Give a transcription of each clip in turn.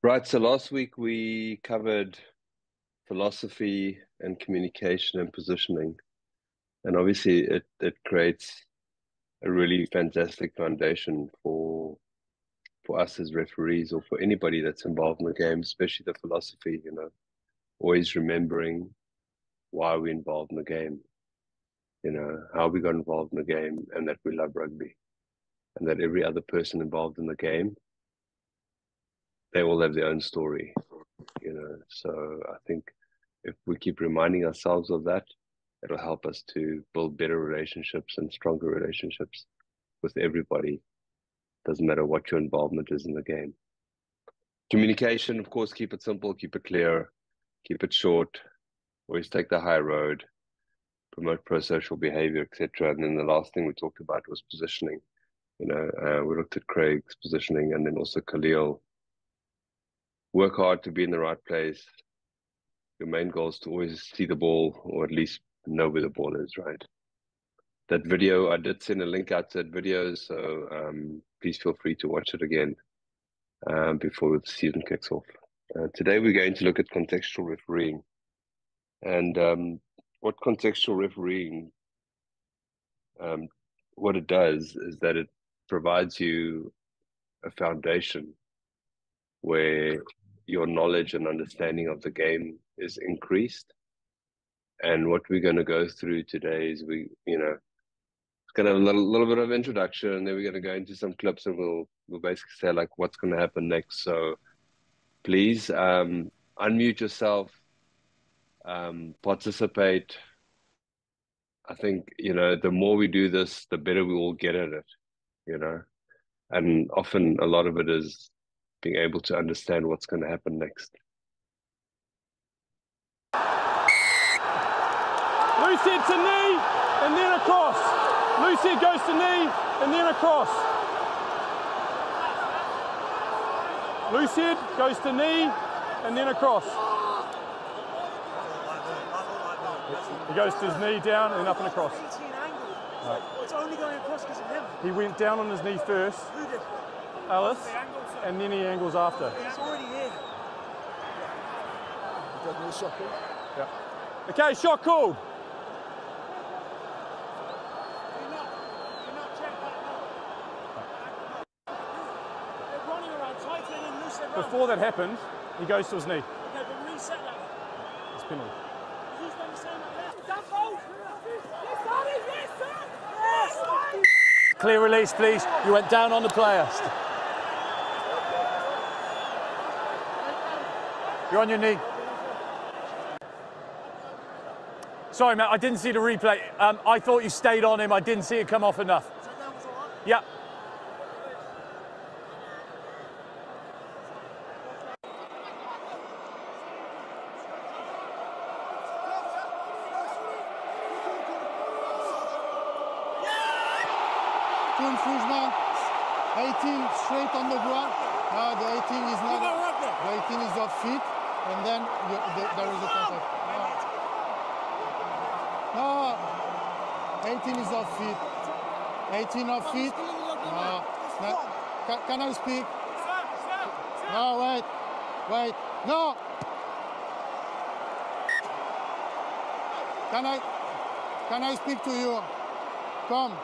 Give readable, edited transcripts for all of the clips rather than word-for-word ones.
Right, so last week we covered philosophy and communication and positioning. And obviously it creates a really fantastic foundation for us as referees or for anybody that's involved in the game, especially the philosophy, always remembering why we're involved in the game, how we got involved in the game and that we love rugby and that every other person involved in the game, they all have their own story. So I think if we keep reminding ourselves of that, it'll help us to build better relationships and stronger relationships with everybody. Doesn't matter what your involvement is in the game. Communication, of course, keep it simple, keep it clear, keep it short, always take the high road, promote pro-social behavior, etc. And then the last thing we talked about was positioning. We looked at Craig's positioning and then also Khalil. Work hard to be in the right place. Your main goal is to always see the ball or at least know where the ball is, right? That video, I did send a link out to that video, so please feel free to watch it again before the season kicks off. Today we're going to look at contextual refereeing. And what contextual refereeing, what it does is that it provides you a foundation where your knowledge and understanding of the game is increased. And what we're going to go through today is it's going to have a little bit of introduction, and then we're going to go into some clips, and we'll basically say like what's going to happen next. So please unmute yourself, participate. I think the more we do this, the better we all get at it. And often a lot of it is being able to understand what's going to happen next. Loose head to knee and then across. Loose head goes to knee and then across. Loose head goes to knee and then across. He goes to his knee down and up and across. Right. It's only going across because of him. He went down on his knee first. Who did? Alice, and then he angles after. He's already here. Yeah. Okay, shot called. Before that happened, he goes to his knee. Okay, but reset that. It's penalty. He's done the same like that. Clear release, please. You went down on the player. You're on your knee. Sorry, Matt, I didn't see the replay. I thought you stayed on him. I didn't see it come off enough. So that was all right? Yeah. Two infringement, 18 straight on the ground. No, the 18 is not. The 18 is off feet, and then there is a contact. No, 18 is off feet. 18 off feet. No. Can I speak? No, wait. No. Can I speak to you? Come.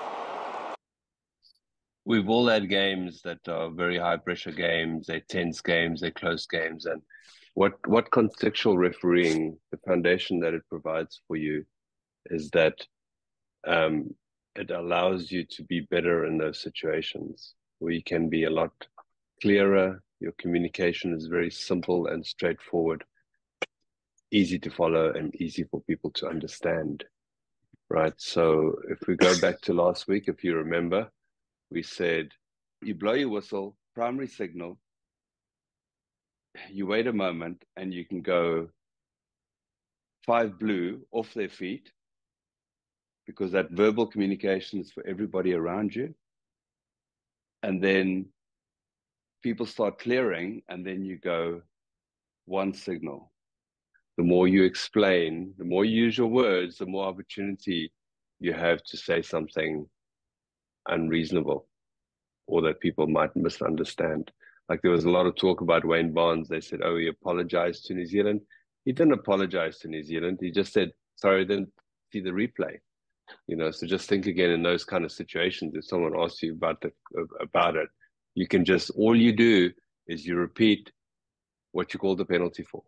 We've all had games that are very high pressure games, they're tense games, they're close games. And what contextual refereeing, the foundation that it provides for you is that it allows you to be better in those situations where you can be a lot clearer. Your communication is very simple and straightforward, easy to follow and easy for people to understand, right? So if we go back to last week, if you remember, we said, you blow your whistle, primary signal, you wait a moment and you can go 5 blue off their feet because that verbal communication is for everybody around you. And then people start clearing and then you go 1 signal. The more you explain, the more you use your words, the more opportunity you have to say something unreasonable or that people might misunderstand. Like there was a lot of talk about Wayne Barnes. They said, oh, he apologized to New Zealand. He didn't apologize to New Zealand. He just said, sorry, didn't see the replay. So just think again in those kind of situations. If someone asks you about it, you can just, all you do is you repeat what you call the penalty for.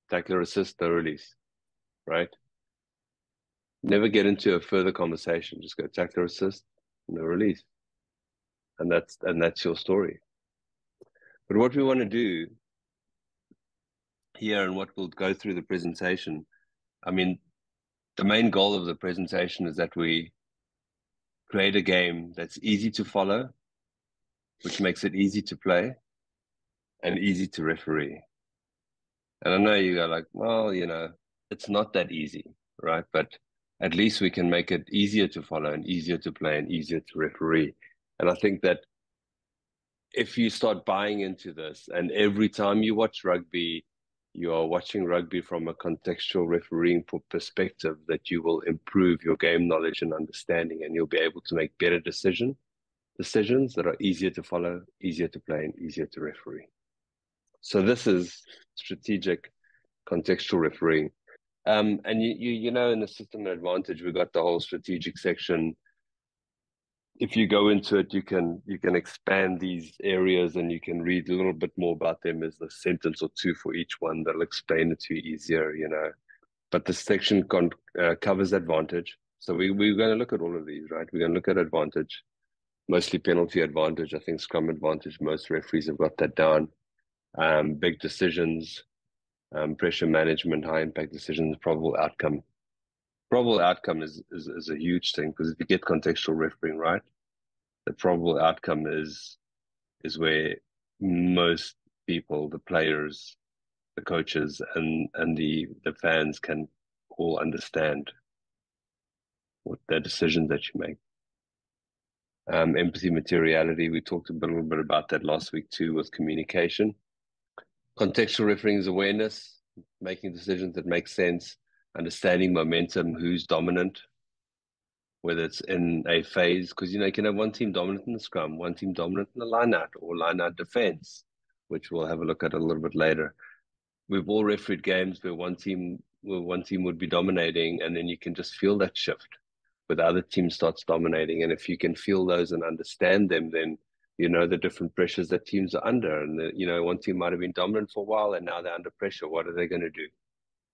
Tackler, assist, no release, right? Never get into a further conversation. Just go tackler, assist, no release. And that's your story. But what we want to do here and what we'll go through the presentation, I mean, the main goal of the presentation is that we create a game that's easy to follow, which makes it easy to play and easy to referee. And I know you go like, well, it's not that easy, right? But at least we can make it easier to follow and easier to play and easier to referee. And I think that if you start buying into this, and every time you watch rugby, you are watching rugby from a contextual refereeing perspective, that you will improve your game knowledge and understanding, and you'll be able to make better decisions that are easier to follow, easier to play, and easier to referee. So this is strategic contextual refereeing. And in the system advantage, we got the whole strategic section. If you go into it, you can expand these areas and you can read a little bit more about them. There's a sentence or two for each one that'll explain it to you easier, But this section covers advantage. So we're going to look at all of these, right? We're going to look at advantage, mostly penalty advantage. I think scrum advantage, most referees have got that down. Big decisions, pressure management, high impact decisions, probable outcome. Probable outcome is a huge thing, because if you get contextual refereeing right, the probable outcome is where most people, the players, the coaches, and the fans can all understand what the decisions that you make. Empathy, materiality, we talked a little bit about that last week too, with communication. Contextual refereeing is awareness, making decisions that make sense, understanding momentum, who's dominant, whether it's in a phase, because you can have one team dominant in the scrum, one team dominant in the line-out or line-out defense, which we'll have a look at a little bit later. We've all refereed games where one team would be dominating, and then you can just feel that shift where the other team starts dominating. And if you can feel those and understand them, then you know the different pressures that teams are under. And one team might have been dominant for a while and now they're under pressure. What are they going to do?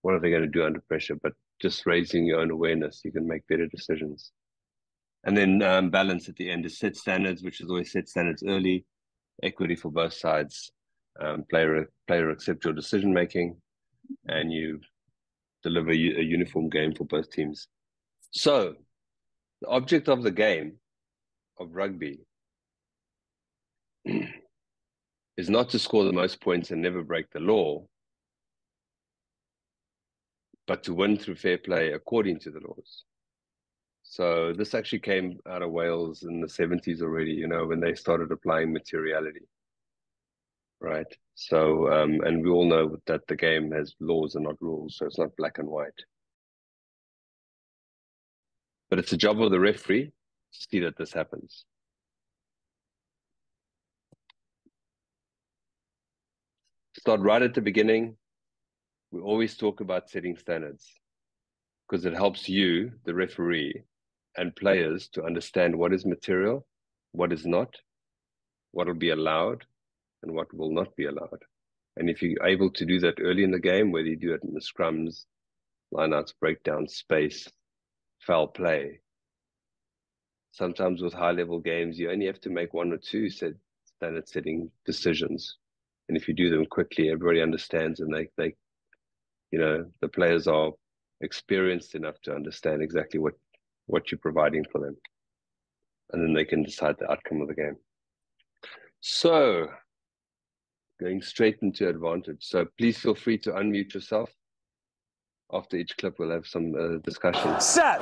What are they going to do under pressure? But just raising your own awareness, you can make better decisions. And then balance at the end is set standards, which is always set standards early, equity for both sides, player accept your decision making, and you deliver a uniform game for both teams. So the object of the game of rugby is not to score the most points and never break the law, but to win through fair play according to the laws. So this actually came out of Wales in the 70s already, when they started applying materiality, right? So, and we all know that the game has laws and not rules, so it's not black and white. But it's the job of the referee to see that this happens. Start right at the beginning. We always talk about setting standards because it helps you, the referee, and players to understand what is material, what is not, what will be allowed, and what will not be allowed. And if you're able to do that early in the game, whether you do it in the scrums, lineouts, breakdowns, space, foul play, sometimes with high-level games, you only have to make one or two standard-setting decisions. And if you do them quickly, everybody understands, and they the players are experienced enough to understand exactly what you're providing for them. And then they can decide the outcome of the game. So, going straight into advantage. So please feel free to unmute yourself. After each clip, we'll have some discussion. Set!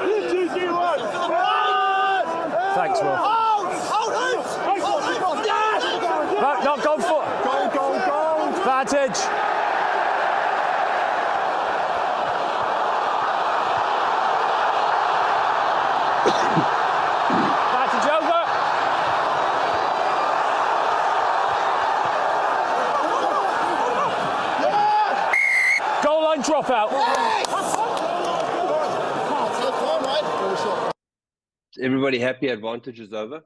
Thanks, Will. Not gone for. Go. Advantage. Advantage over. Don't drop out. Is everybody happy? Advantage is over.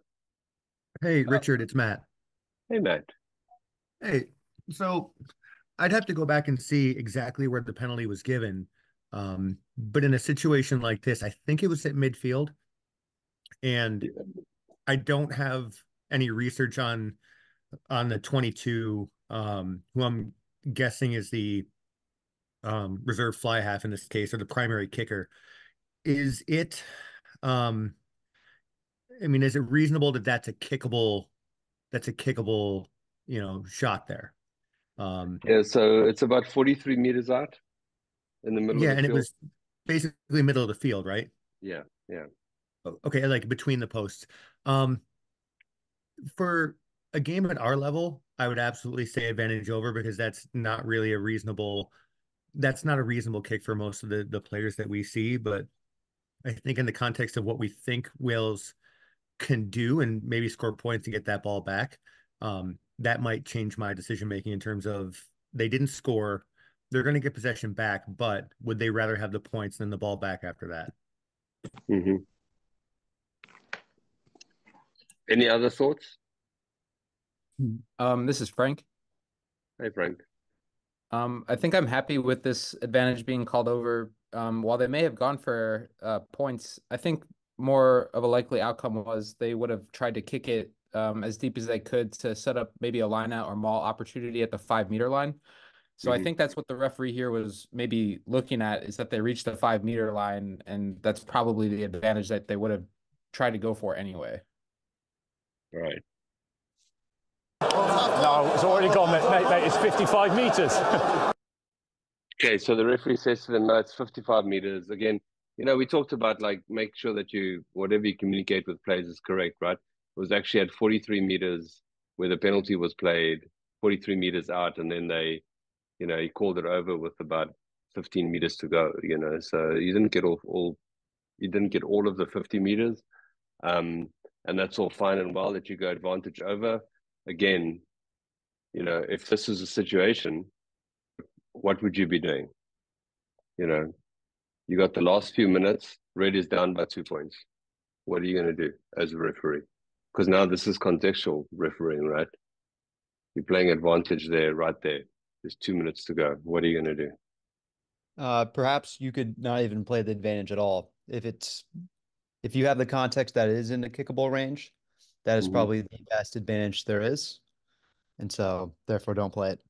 Hey, Richard, it's Matt. Hey, Matt. Hey, so I'd have to go back and see exactly where the penalty was given. But in a situation like this, I think it was at midfield, and I don't have any research on the 22, who I'm guessing is the reserve fly half in this case, or the primary kicker. Is it, I mean, is it reasonable that that's a kickable, shot there? Yeah, so it's about 43 meters out in the middle of Yeah, the and it field. was basically middle of the field, right? Yeah, yeah. Okay, like between the posts. Um, for a game at our level, I would absolutely say advantage over because that's not a reasonable kick for most of the players that we see. But I think in the context of what we think Wales can do and maybe score points and get that ball back, that might change my decision making in terms of they didn't score. They're going to get possession back, but would they rather have the points than the ball back after that? Hmm. Any other thoughts? This is Frank. Hey, Frank. I think I'm happy with this advantage being called over. While they may have gone for points, I think more of a likely outcome was they would have tried to kick it as deep as they could to set up maybe a line out or maul opportunity at the 5 meter line. So I Hmm. think that's what the referee here was maybe looking at, is that they reached the 5 meter line, and that's probably the advantage that they would have tried to go for anyway. Right. No, it's already gone, mate. It's 55 metres. Okay, so the referee says to them, no, it's 55 meters. Again, we talked about like make sure that whatever you communicate with players is correct, right? It was actually at 43 meters where the penalty was played, 43 meters out, and then he called it over with about 15 meters to go, so you didn't get you didn't get all of the 50 meters. And that's all fine and well that you go advantage over. Again, if this is a situation, what would you be doing? You got the last few minutes, Red is down by 2 points. What are you going to do as a referee? Because now this is contextual refereeing, right? You're playing advantage there, right there. There's 2 minutes to go. What are you going to do? Perhaps you could not even play the advantage at all. If you have the context that it is in the kickable range, that is Mhm. probably the best advantage there is. And so therefore don't play it.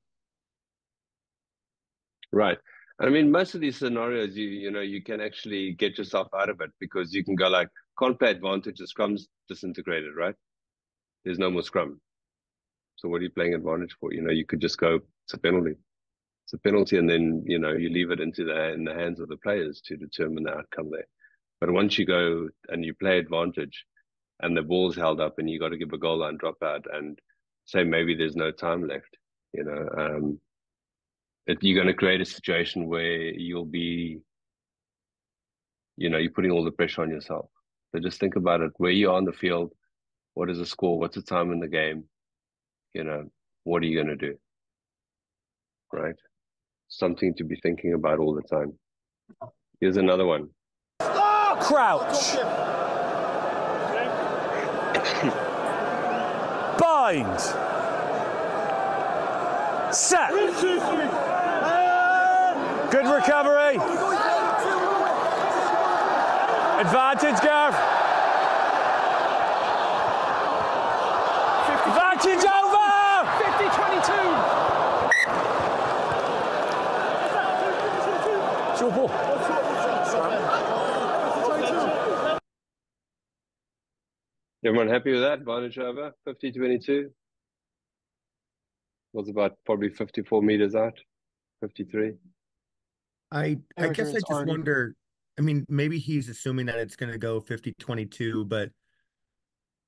Right. I mean, most of these scenarios, you can actually get yourself out of it because you can go like, can't play advantage, the scrum's disintegrated, right? There's no more scrum. So what are you playing advantage for? You could just go, it's a penalty. It's a penalty, and then, you leave it in the hands of the players to determine the outcome there. But once you go and you play advantage and the ball's held up and you got to give a goal line dropout and say maybe there's no time left, you're going to create a situation where you'll be, you're putting all the pressure on yourself. So just think about it. Where you are on the field, what is the score? What's the time in the game? What are you going to do? Right? Something to be thinking about all the time. Here's another one. Crouch. Bind. Set. Good recovery. Advantage, Gav. Advantage over. 50-22. It's your ball. Everyone happy with that? Advantage over 50-22. Was about probably 54 meters out, 53. I guess I just Artie. wonder, I mean, maybe he's assuming that it's going to go 50-22, but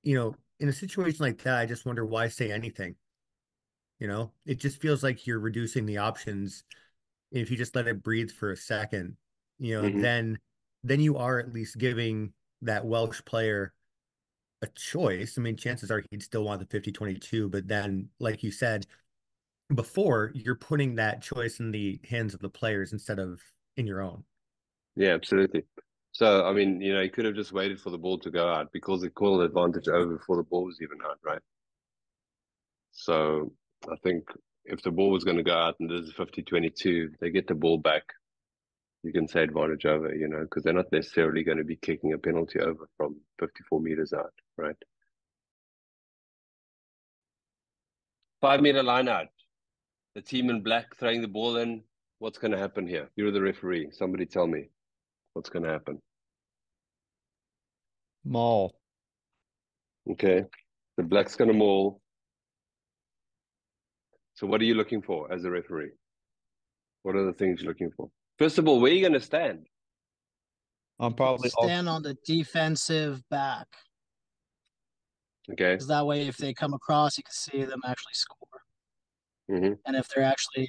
in a situation like that, I just wonder why say anything. It just feels like you're reducing the options. If you just let it breathe for a second, Mm-hmm. then you are at least giving that Welsh player a choice. I mean, chances are he'd still want the 50-22, but then, like you said, before, you're putting that choice in the hands of the players instead of in your own. Yeah, absolutely. So, I mean, he could have just waited for the ball to go out because they called advantage over before the ball was even out, right? So I think if the ball was going to go out and this is 50-22, they get the ball back. You can say advantage over, because they're not necessarily going to be kicking a penalty over from 54 meters out, right? 5 meter line out. The team in black throwing the ball in. What's going to happen here? You're the referee. Somebody tell me what's going to happen. Maul. Okay. The black's going to maul. So what are you looking for as a referee? What are the things you're looking for? First of all, where are you going to stand? I'm probably Stand on the defensive back. Okay. Because that way, if they come across, you can see them actually score. Mm-hmm. And if they're actually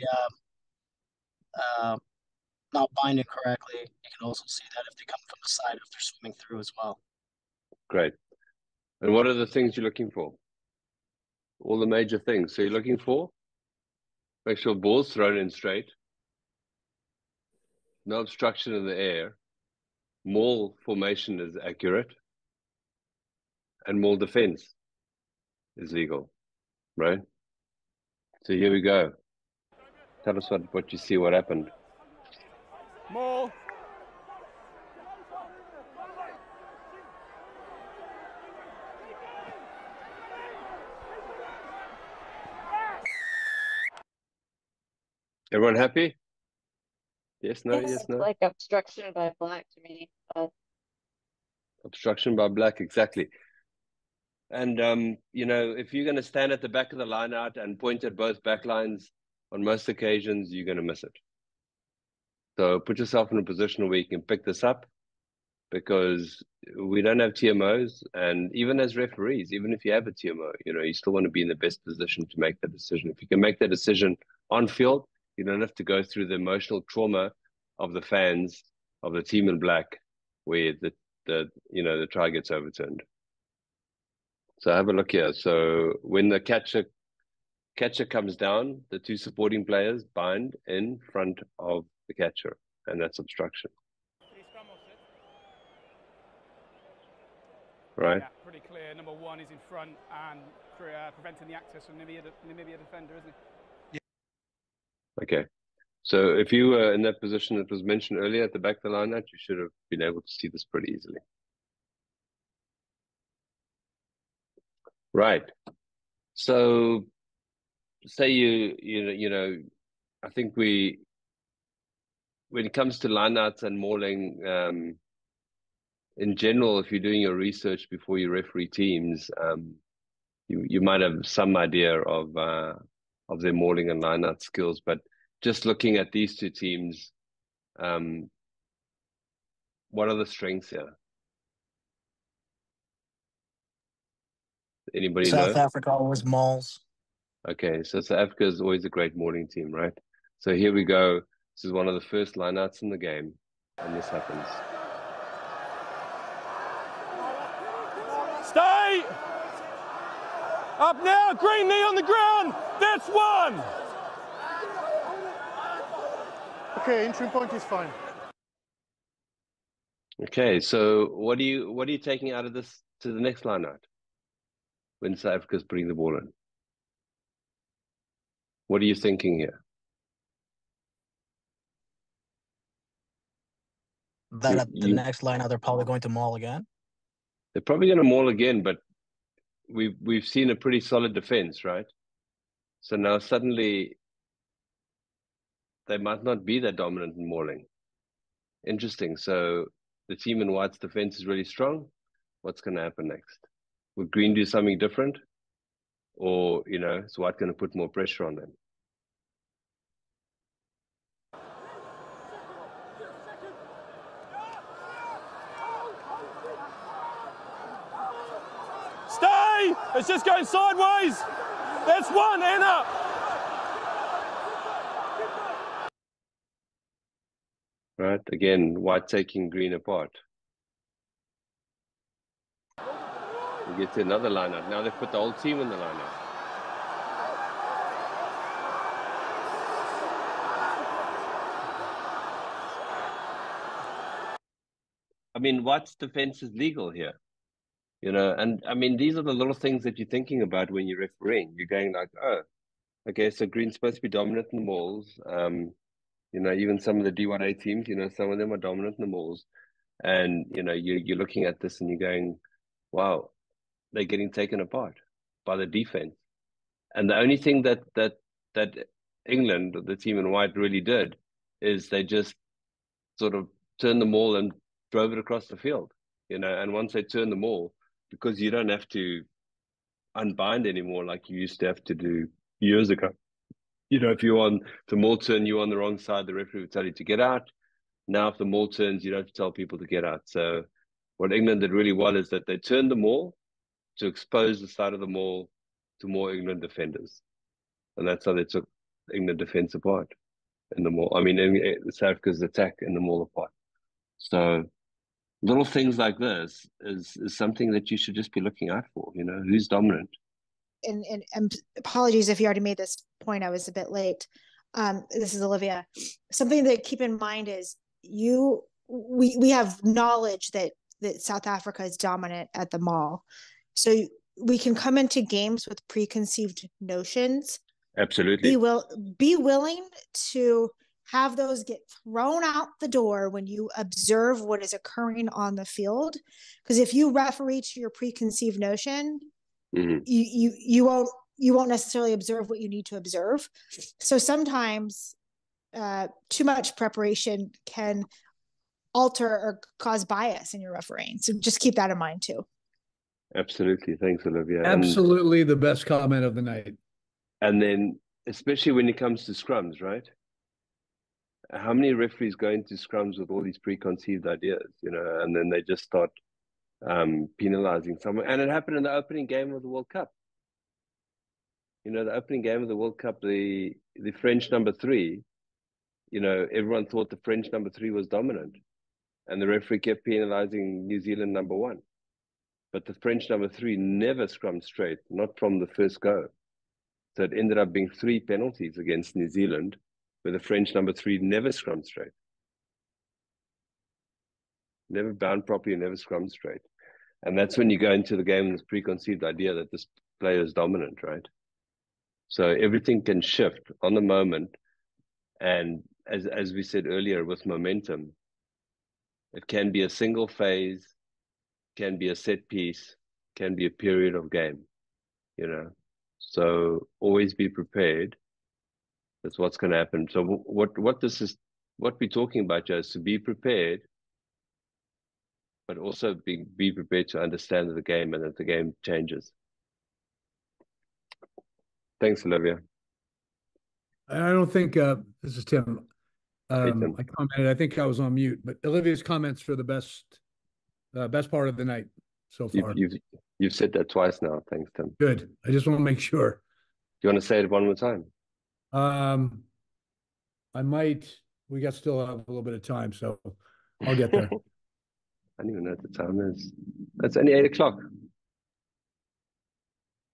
not binding correctly, you can also see that if they come from the side, if they're swimming through as well. Great. And what are the things you're looking for? All the major things. So you're looking for, make sure ball's thrown in straight, no obstruction in the air, maul formation is accurate, and maul defense is legal, right? So here we go. Tell us what you see, what happened. More. Everyone happy? Yes, no, Yeah, yes, it's no? like obstruction by black to me. Obstruction by black, exactly. And, if you're going to stand at the back of the line out and point at both back lines, on most occasions, you're going to miss it. So put yourself in a position where you can pick this up, because we don't have TMOs. And even as referees, even if you have a TMO, you still want to be in the best position to make that decision. If you can make that decision on field, you don't have to go through the emotional trauma of the fans of the team in black where the try gets overturned. So have a look here. So when the catcher comes down, the two supporting players bind in front of the catcher, and that's obstruction. Right? Yeah, pretty clear. Number one is in front and preventing the access from Namibia defender, isn't he? Okay. So if you were in that position that was mentioned earlier at the back of the line, you should have been able to see this pretty easily. Right. So say I think when it comes to lineouts and mauling, in general, if you're doing your research before you referee teams, you might have some idea of their mauling and lineout skills. But just looking at these two teams, what are the strengths here? Anybody know? South Africa always mauls. Okay, so South Africa is always a great mauling team, right? So here we go. This is one of the first lineouts in the game, and this happens. Stay! Up now, green knee on the ground. That's one. Okay, entry point is fine. Okay, so what are you taking out of this to the next lineout when South Africa's putting the ball in? What are you thinking here? That at the next line, they're probably going to maul again. They're probably going to maul again, but we've seen a pretty solid defense, right? So now suddenly they might not be that dominant in mauling. Interesting. So the team in white's defense is really strong. What's going to happen next? Would green do something different? Or, is white going to put more pressure on them? Stay! It's just going sideways. That's one and up. Right? Again, white taking green apart. We get to another lineup. Now they've put the whole team in the lineup. I mean, White's defense is legal here, you know, and I mean, these are the little things that you're thinking about when you're refereeing. You're going like, oh, okay, so Green's supposed to be dominant in the mauls. You know, even some of the D1A teams, you know, some of them are dominant in the mauls. And, you know, you're looking at this and you're going, wow, they're getting taken apart by the defense. And the only thing that England, the team in white, really did is they just sort of turned the maul and drove it across the field, you know. And once they turn the maul, because you don't have to unbind anymore like you used to have to do years ago. You know, if you're on the maul turn, you're on the wrong side, the referee would tell you to get out. Now, if the maul turns, you don't have to tell people to get out. So what England did really well is that they turned the maul to expose the side of the maul to more England defenders. And that's how they took England defense apart in the maul. I mean, in South Africa's attack in the maul apart. So little things like this is something that you should just be looking out for. You know, who's dominant. And apologies if you already made this point. I was a bit late. This is Olivia. Something to keep in mind is we have knowledge that South Africa is dominant at the maul. So we can come into games with preconceived notions. Absolutely. Be willing to have those get thrown out the door when you observe what is occurring on the field. Because if you referee to your preconceived notion, mm-hmm. you won't necessarily observe what you need to observe. So sometimes too much preparation can alter or cause bias in your refereeing. So just keep that in mind too. Absolutely. Thanks, Olivia. Absolutely the best comment of the night. And then, especially when it comes to scrums, right? How many referees go into scrums with all these preconceived ideas, you know, and then they just start penalizing someone. And it happened in the opening game of the World Cup. You know, the opening game of the World Cup, the French number 3, you know, everyone thought the French number 3 was dominant. And the referee kept penalizing New Zealand number 1. But the French number 3 never scrummed straight, not from the first go. So it ended up being 3 penalties against New Zealand, where the French number 3 never scrummed straight. Never bound properly, never scrummed straight. And that's when you go into the game with this preconceived idea that this player is dominant, right? So everything can shift on the moment. And as we said earlier, with momentum, it can be a single phase, can be a set piece, can be a period of game, you know. So always be prepared. That's what's going to happen. So what we're talking about, Joe, is to be prepared, but also be prepared to understand the game and that the game changes. Thanks, Olivia. I don't think this is Tim. Hey, Tim. I commented. I think I was on mute, but Olivia's comments are the best part of the night so far. You've said that twice now. Thanks, Tim. Good. I just want to make sure. Do you want to say it one more time? I might. We still have a little bit of time, so I'll get there. I don't even know what the time is. It's only 8 o'clock.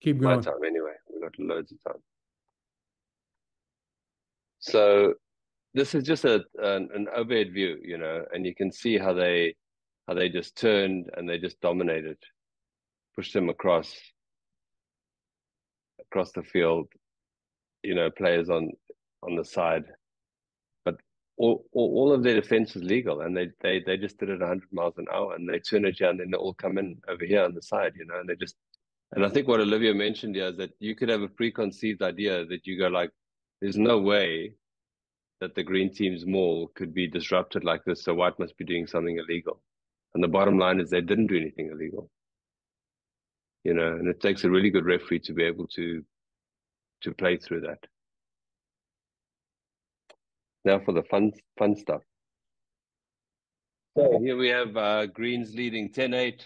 Keep going. My time anyway. We've got loads of time. So this is just an overhead view, you know, and you can see how they just turned and they just dominated, pushed them across the field, you know, players on the side. But all of their defense was legal, and they just did it 100 miles an hour, and they turn it here, and then they all come in over here on the side, you know, and I think what Olivia mentioned here is that you could have a preconceived idea that you go like, there's no way that the green team's maul could be disrupted like this, so white must be doing something illegal. And the bottom line is they didn't do anything illegal. You know, and it takes a really good referee to be able to play through that. Now for the fun stuff. So here we have Greens leading 10-8.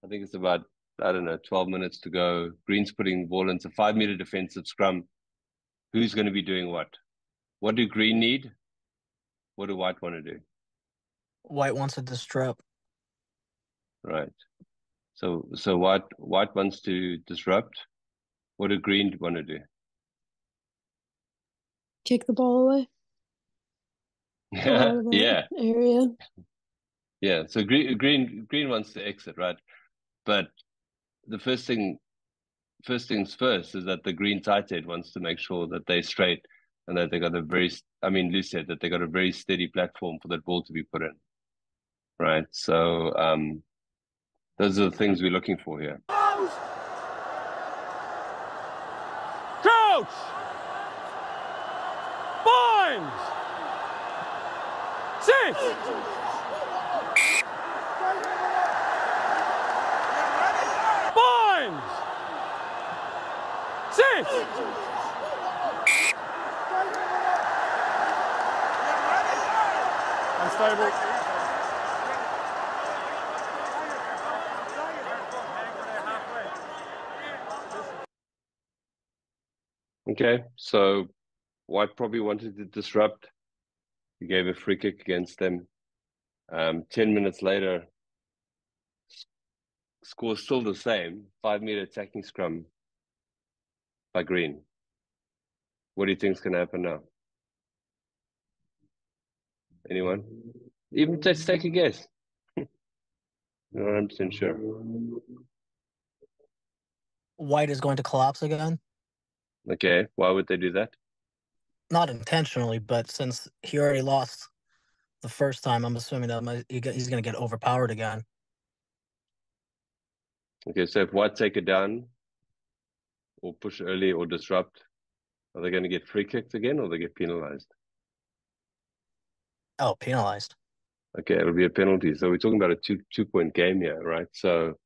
I think it's about, 12 minutes to go. Greens putting the ball into 5-meter defensive scrum. Who's going to be doing what? What do Green need? What do White want to do? White wants to disrupt. Right. So White wants to disrupt. What do Green want to do? Kick the ball away. Yeah. Area. Yeah, so green wants to exit, right? But the first things first is that the green tight head wants to make sure that they're straight and that they got a very, I mean, Lou said that they got a very steady platform for that ball to be put in, right? So those are the things we're looking for here. Crouch! Bind! Sit! Bind! Sit! Unstable. Okay, so White probably wanted to disrupt. He gave a free kick against them. 10 minutes later, score still the same, 5-meter attacking scrum by Green. What do you think is going to happen now? Anyone? Even let's take a guess. Not 100% sure. White is going to collapse again. Okay, why would they do that? Not intentionally, but since he already lost the first time, I'm assuming that he's going to get overpowered again. Okay, so if White take it down, or push early, or disrupt, are they going to get free kicked again, or they get penalized? Oh, penalized. Okay, it'll be a penalty. So we're talking about a two-point game here, right? So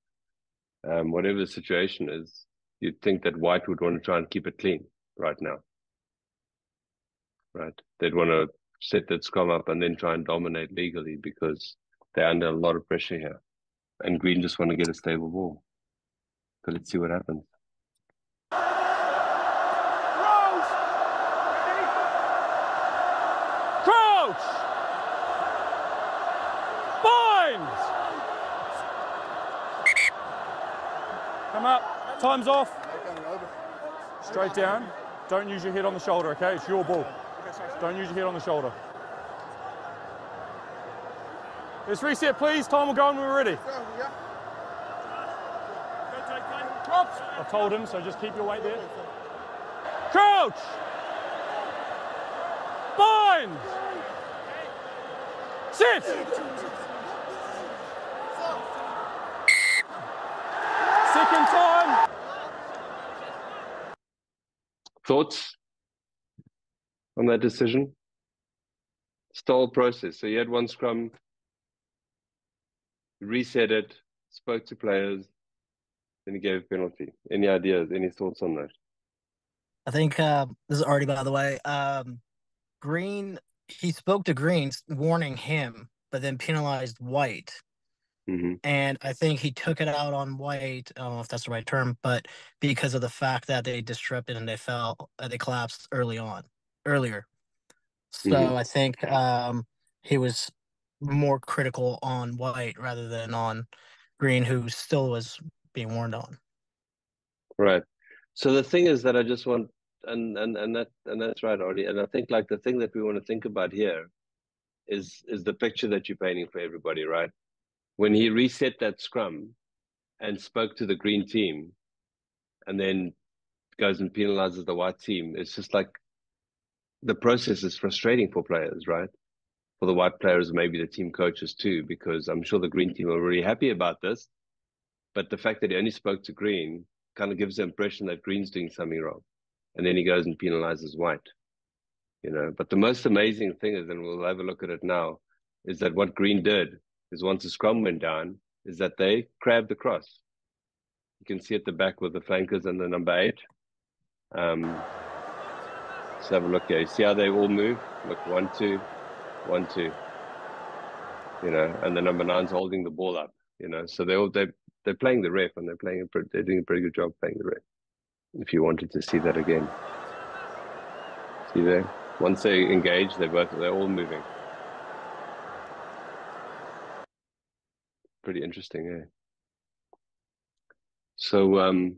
whatever the situation is, you'd think that White would want to try and keep it clean right now, right? They'd want to set that scrum up and then try and dominate legally because they're under a lot of pressure here. And Green just want to get a stable ball. So let's see what happens. Crouch! Bind! Come up. Time's off. Straight down. Don't use your head on the shoulder, okay? It's your ball. Don't use your head on the shoulder. Let's reset, please. Time will go when we're ready. I've told him, so just keep your weight there. Crouch! Bind! Sit! Second time. Thoughts on that decision? Stall process. So you had one scrum, reset it, spoke to players, then he gave a penalty. Any ideas? Any thoughts on that? I think this is Artie, by the way. Green, he spoke to Green, warning him, but then penalized White. Mm-hmm. And I think he took it out on White. I don't know if that's the right term, but because of the fact that they disrupted and they collapsed earlier. So Mm-hmm. I think he was more critical on White rather than on Green, who still was being warned on. Right. So the thing is that I just want, and that's right, Artie. And I think like the thing that we want to think about here is the picture that you're painting for everybody, right? When he reset that scrum and spoke to the green team, and then goes and penalizes the white team, it's just like the process is frustrating for players, right? For the white players, maybe the team coaches too, because I'm sure the green team are really happy about this. But the fact that he only spoke to green kind of gives the impression that green's doing something wrong. And then he goes and penalizes white, you know. But the most amazing thing is, and we'll have a look at it now, is that what green did is once the scrum went down, is that they crabbed across. You can see at the back with the flankers and the number 8. Let's have a look here. You see how they all move? Look, 1, 2, 1, 2. You know, and the number 9's holding the ball up. You know, so they're playing the ref, and they're doing a pretty good job playing the ref. If you wanted to see that again, see there. Once they engage, they're all moving. Pretty interesting, eh? So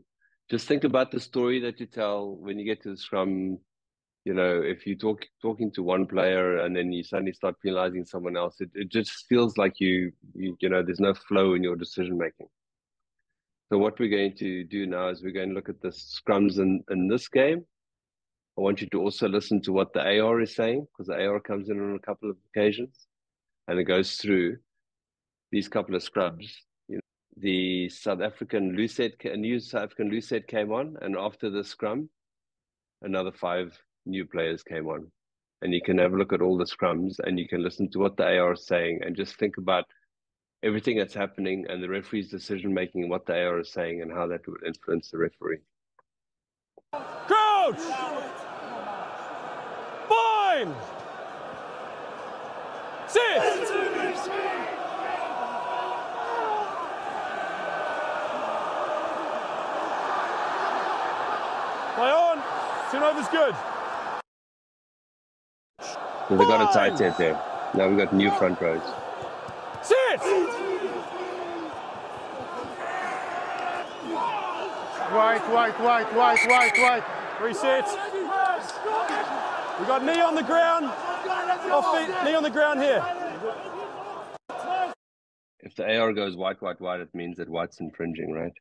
just think about the story that you tell when you get to the scrum. you know, if you talking to one player and then you suddenly start penalizing someone else, it just feels like you know, there's no flow in your decision making. So what we're going to do now is we're going to look at the scrums in this game. I want you to also listen to what the AR is saying, because the AR comes in on a couple of occasions and it goes through these couple of scrubs. You know, the South African loose set, a new South African loose set came on, and after the scrum, another 5 new players came on. And you can have a look at all the scrums and you can listen to what the AR is saying and just think about everything that's happening and the referee's decision making and what the AR is saying and how that would influence the referee. Coach! Fine! Sit! Play on! 2 overs good. So they got a tight set there. Now we've got new front rows. Sit! White. Reset. We got knee on the ground. Off feet, knee on the ground here. If the AR goes white, it means that white's infringing, right?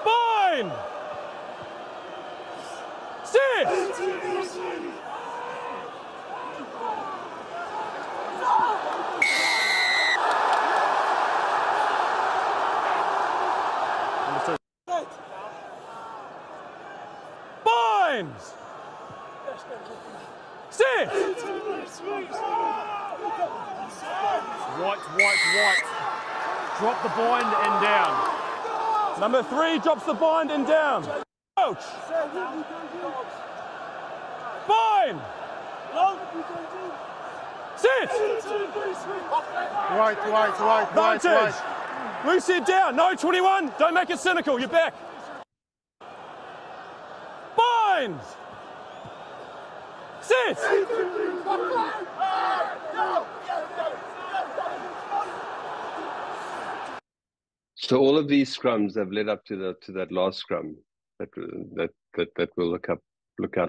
Fine! Sit! Fines! Sit! White. Drop the bind and down. Number 3 drops the bind and down. Coach! Fine! Sit! White. Advantage! Loose head down. No, 21. Don't make it cynical. You're back. Fines! Sit! So all of these scrums have led up to that last scrum that we'll look at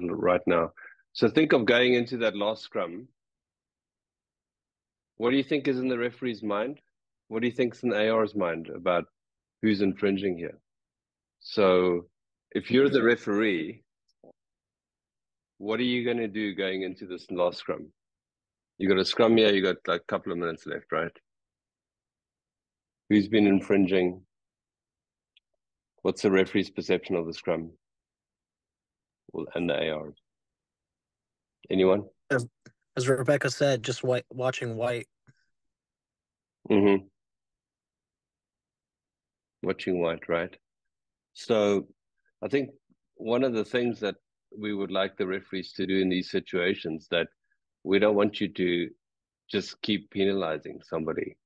right now. So think of going into that last scrum. What do you think is in the referee's mind? What do you think is in the AR's mind about who's infringing here? So if you're the referee, what are you going to do going into this last scrum? You got a scrum here, you got like a couple of minutes left, right? Who's been infringing? What's the referee's perception of the scrum? And the AR? Anyone? As Rebecca said, just watching white. Mm-hmm. Watching white, right? So I think one of the things that we would like the referees to do in these situations, that we don't want you to just keep penalizing somebody.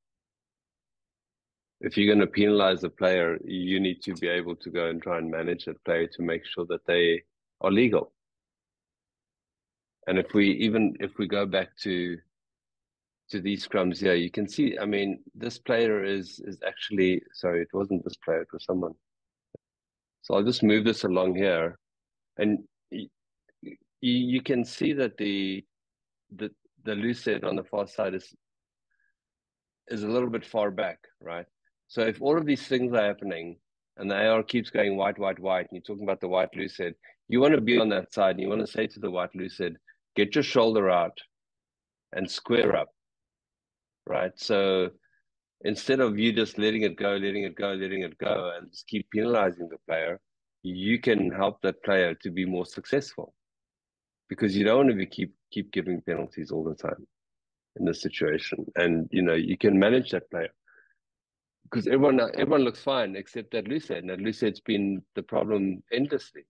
If you're going to penalize a player, you need to be able to go and try and manage that player to make sure that they are legal. And if we go back to these scrums here, you can see, I mean, this player is actually, sorry, it wasn't this player, it was someone. So I'll just move this along here, and you can see that the loose set on the far side is a little bit far back, right? So if all of these things are happening and the AR keeps going white, and you're talking about the white loose set, you want to be on that side, and you want to say to the white loose set, get your shoulder out and square up, right? So instead of you just letting it go, and just keep penalizing the player, you can help that player to be more successful, because you don't want to keep giving penalties all the time in this situation. And you know, you can manage that player, because everyone looks fine except that loose head, and that loose head's been the problem endlessly,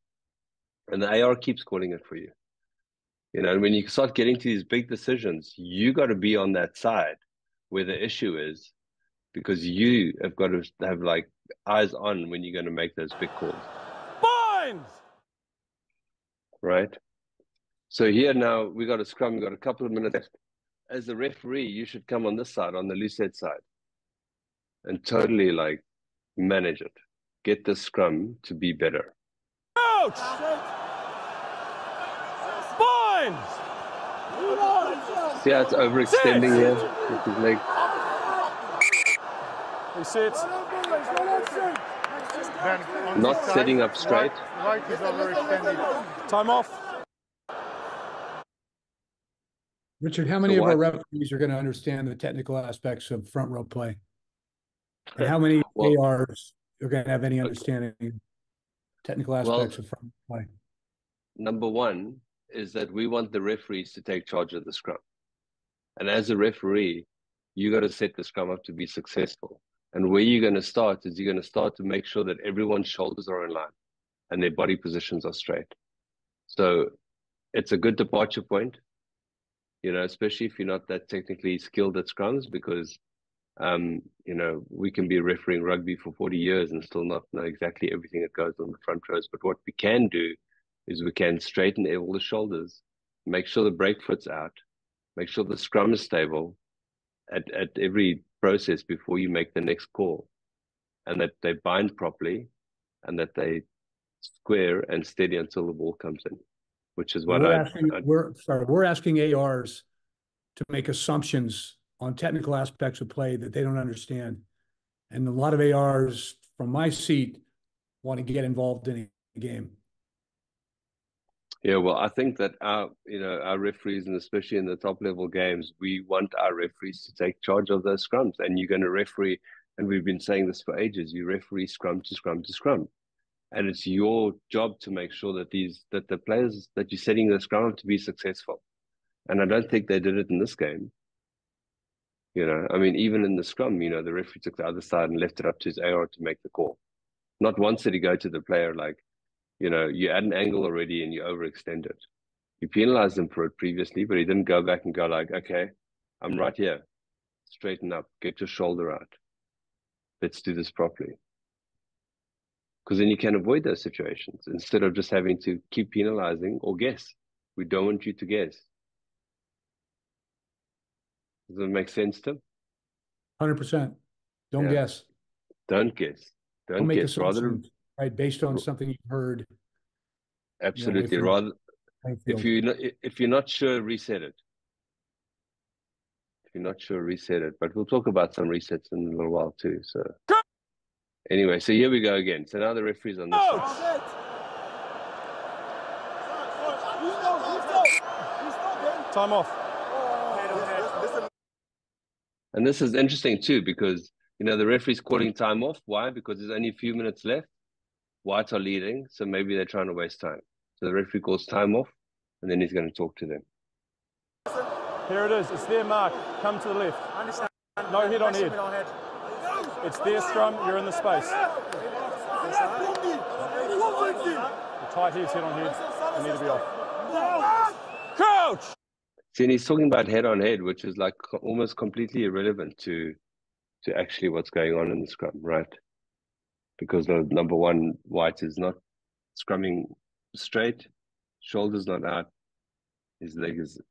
and the AR keeps calling it for you. You know, when you start getting to these big decisions, you got to be on that side where the issue is, because you have got to have like eyes on when you're going to make those big calls. Fines! Right? So here now we got a scrum, we got a couple of minutes left. As a referee, you should come on this side, on the loose head side, and totally like manage it. Get the scrum to be better. Coach! Binds! See how it's overextending here with his leg? He sits. Then on Not this side, setting up straight. White is overextended. Time off. Richard, how many of what? our referees are going to understand the technical aspects of front row play? And how many Well- ARs are going to have any understanding of technical aspects of front row play? Number one is that we want the referees to take charge of the scrum. And as a referee, you got to set the scrum up to be successful. And where you're going to start is you're going to start to make sure that everyone's shoulders are in line and their body positions are straight. So it's a good departure point, you know, especially if you're not that technically skilled at scrums, because, you know, we can be refereeing rugby for 40 years and still not know exactly everything that goes on the front rows. But what we can do is we can straighten all the shoulders, make sure the break foot's out, make sure the scrum is stable at every process before you make the next call, and that they bind properly and that they square and steady until the ball comes in, which is what we're asking ARs to make assumptions on technical aspects of play that they don't understand. And a lot of ARs from my seat want to get involved in a game. Yeah, well, I think that our referees, and especially in the top level games, we want our referees to take charge of those scrums. And you're going to referee, and we've been saying this for ages, you referee scrum to scrum to scrum. And it's your job to make sure that the players that you're setting the scrum up to be successful. And I don't think they did it in this game. You know, I mean, even in the scrum, you know, the referee took the other side and left it up to his AR to make the call. Not once did he go to the player like, you know, you had an angle already and you overextended. You penalized him for it previously, but he didn't go back and go like, okay, I'm right here. Straighten up, get your shoulder out. Let's do this properly. Because then you can avoid those situations instead of just having to keep penalizing or guess. We don't want you to guess. Does that make sense, Tim? 100%. Don't guess. Don't guess. Don't make assumptions, right? Based on something you've heard. Absolutely. Rather, if you're not sure, reset it. If you're not sure, reset it. But we'll talk about some resets in a little while too. So anyway, so here we go again. So now the referee's on this side. Time off. And this is interesting too, because, you know, the referee's calling time off. Why? Because there's only a few minutes left. Whites are leading, so maybe they're trying to waste time. So the referee calls time off, and then he's going to talk to them. Here it is. It's their mark. Come to the left. No head on head. It's their scrum. You're in the space. The tight heads, head on head. You need to be off. Coach! See, and he's talking about head on head, which is like almost completely irrelevant to actually what's going on in the scrum, right? Because the number one, white is not scrumming straight, shoulders not out, his leg is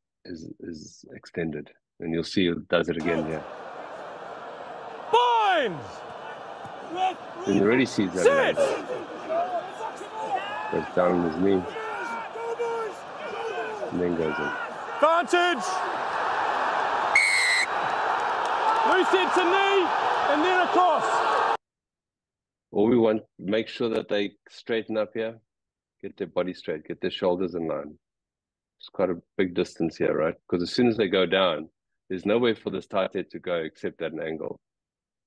extended, and you'll see it does it again here. Binds! And you already sees that. Goes down on his knee, and then goes in. Advantage! Loose head to knee, and then across. All we want, make sure that they straighten up here, get their body straight, get their shoulders in line. It's quite a big distance here, right? Because as soon as they go down, there's nowhere for this tight head to go except at an angle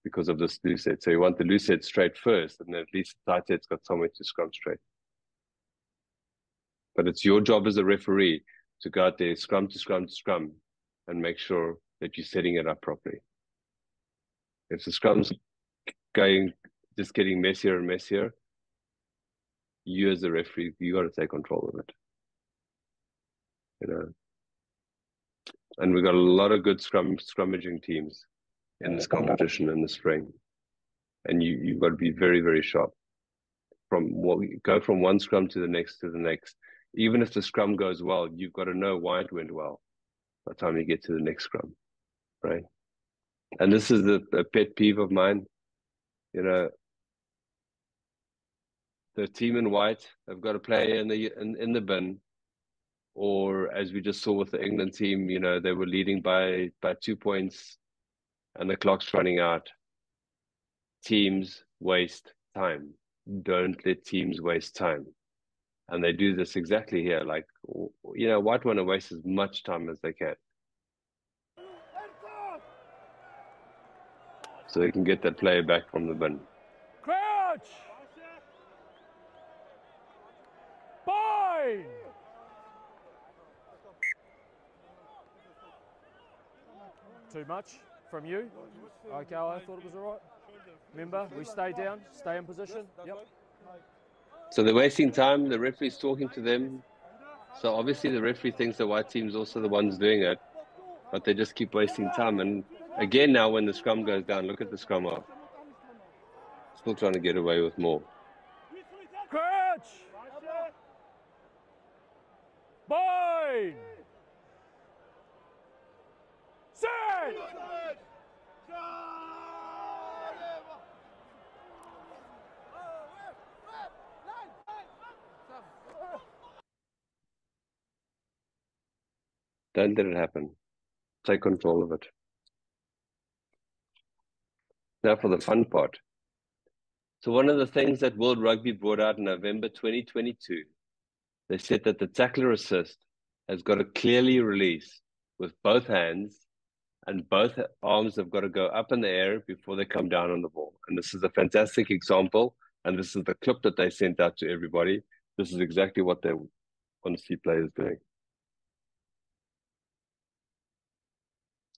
because of this loose head. So you want the loose head straight first, and then at least the tight head's got somewhere to scrum straight. But it's your job as a referee to go out there, scrum to scrum to scrum, and make sure that you're setting it up properly. If the scrum's just getting messier and messier, you as a referee, you got to take control of it. You know, and we've got a lot of good scrummaging teams in this competition in the spring, and you've got to be very, very sharp. Go from one scrum to the next to the next. Even if the scrum goes well, you've got to know why it went well by the time you get to the next scrum, right? And this is a pet peeve of mine. You know, the team in white have got a player in the bin, or as we just saw with the England team, you know, they were leading by 2 points and the clock's running out. Teams waste time. Don't let teams waste time. And they do this exactly here. Like, you know, White want to waste as much time as they can, so they can get that player back from the bin. Crouch! Bind! Too much from you? Okay, I thought it was all right. Remember, we stay down, stay in position. Yep. So they're wasting time. The referee's talking to them. So obviously the referee thinks the white team's also the ones doing it, but they just keep wasting time. And again, now when the scrum goes down, look at the scrum off. Still trying to get away with more. Crouch! Bind! Set! Don't let it happen. Take control of it. Now for the fun part. So one of the things that World Rugby brought out in November 2022, they said that the tackler assist has got to clearly release with both hands, and both arms have got to go up in the air before they come down on the ball. And this is a fantastic example. And this is the clip that they sent out to everybody. This is exactly what they want to see players doing.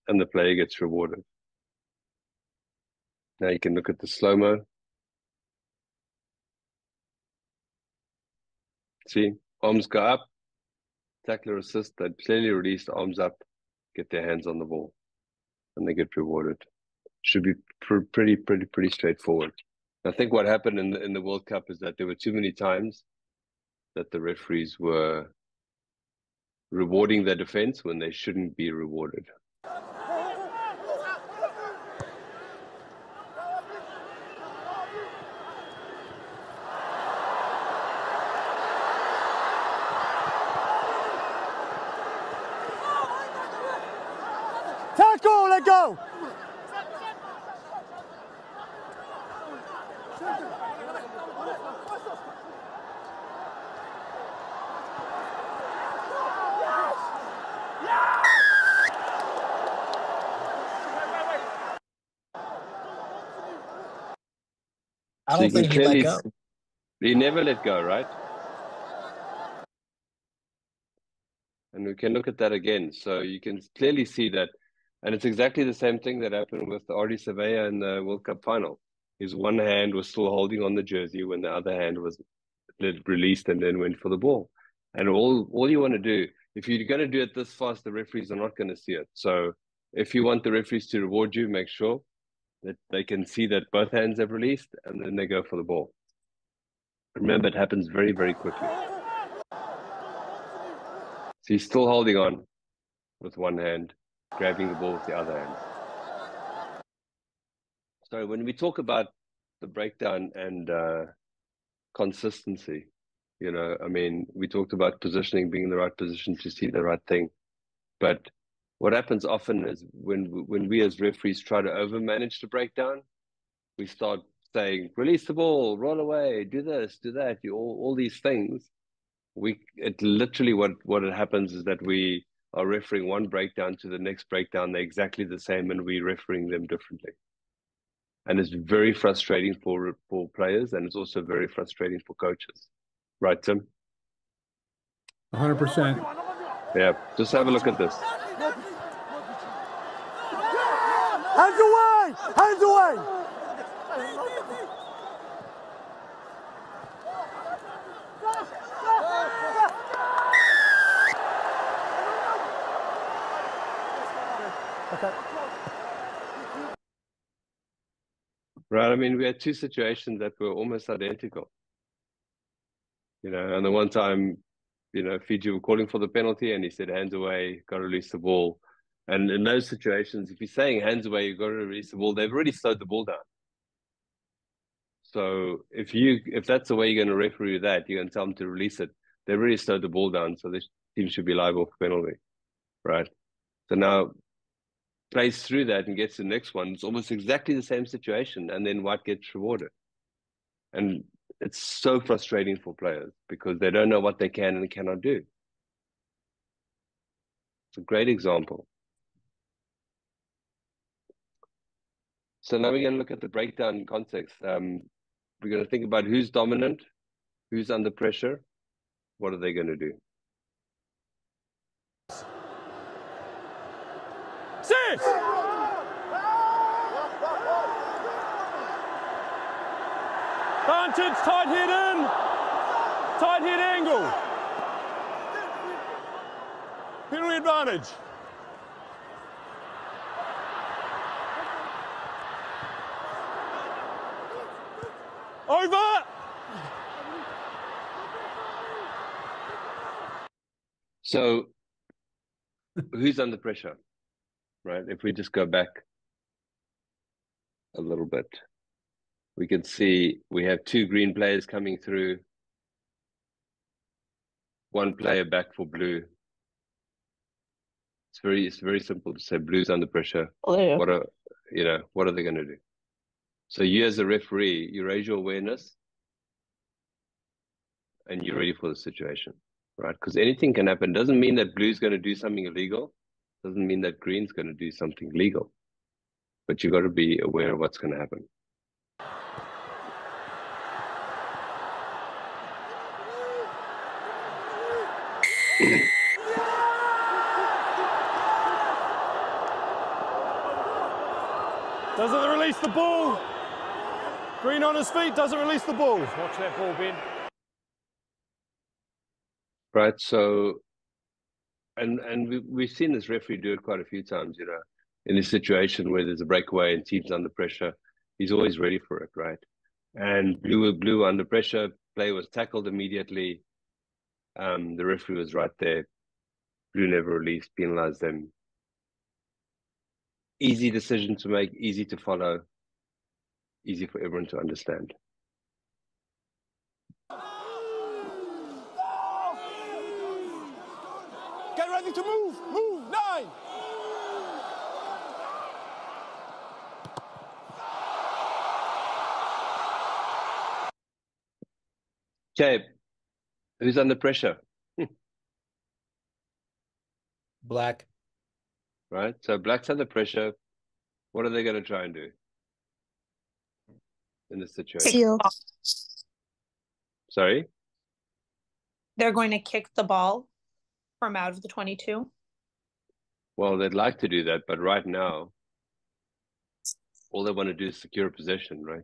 And the player gets rewarded. Now you can look at the slow-mo. See, arms go up, tackler assist, they clearly release the arms up, get their hands on the ball, and they get rewarded. Should be pretty straightforward. I think what happened in the World Cup is that there were too many times that the referees were rewarding their defense when they shouldn't be rewarded. Tackle, let go! I don't think he let go. He never let go, right? And we can look at that again. So you can clearly see that. And it's exactly the same thing that happened with Artie Surveyor in the World Cup final. His one hand was still holding on the jersey when the other hand was released and then went for the ball. And all you want to do, if you're going to do it this fast, the referees are not going to see it. So if you want the referees to reward you, make sure that they can see that both hands have released and then they go for the ball. Remember, it happens very, very quickly. So he's still holding on with one hand, grabbing the ball with the other hand. So when we talk about the breakdown and consistency, you know, I mean, we talked about positioning, being in the right position to see the right thing. But what happens often is when we as referees try to overmanage the breakdown, we start saying, release the ball, roll away, do this, do that, all these things. It literally what it happens is that we are referring one breakdown to the next breakdown. They're exactly the same, and we're referring them differently. And it's very frustrating for players, and it's also very frustrating for coaches. Right, Tim? 100%. Yeah, just have a look at this. Hands away! Hands away! Okay. Right, I mean, we had two situations that were almost identical. You know, and the one time, you know, Fiji were calling for the penalty and he said, hands away, got to release the ball. And in those situations, if you're saying hands away, you've got to release the ball, they've already slowed the ball down. So if that's the way you're going to referee that, you're going to tell them to release it. They've already slowed the ball down, so team should be liable for penalty, right? So now plays through that and gets to the next one. It's almost exactly the same situation, and then white gets rewarded. And it's so frustrating for players because they don't know what they can and cannot do. It's a great example. So now we're going to look at the breakdown context. We're going to think about who's dominant, who's under pressure, what are they going to do? Six! Vantage, tight head in. Tight head angle. Penalty advantage. Over! So who's under pressure, right? If we just go back a little bit, we can see we have two green players coming through, one player back for blue. It's very simple to say blue's under pressure. What are they going to do? So you as a referee, you raise your awareness and you're ready for the situation, right? Because anything can happen. Doesn't mean that blue's going to do something illegal. Doesn't mean that green's going to do something legal. But you got to be aware of what's going to happen. Doesn't release the ball. Green on his feet, doesn't release the ball. Watch that ball, Ben. Right, so, and we've seen this referee do it quite a few times, in a situation where there's a breakaway and team's under pressure, he's always ready for it, right? And blue under pressure, play was tackled immediately. The referee was right there. Blue never released, penalized them. Easy decision to make, easy to follow, easy for everyone to understand. Get ready to move. Move, 9. Okay, who's under pressure? Black. Right, so black's under pressure. What are they going to try and do in this situation? Seal. Sorry? They're going to kick the ball from out of the 22. Well, they'd like to do that, but right now, all they want to do is secure possession, right?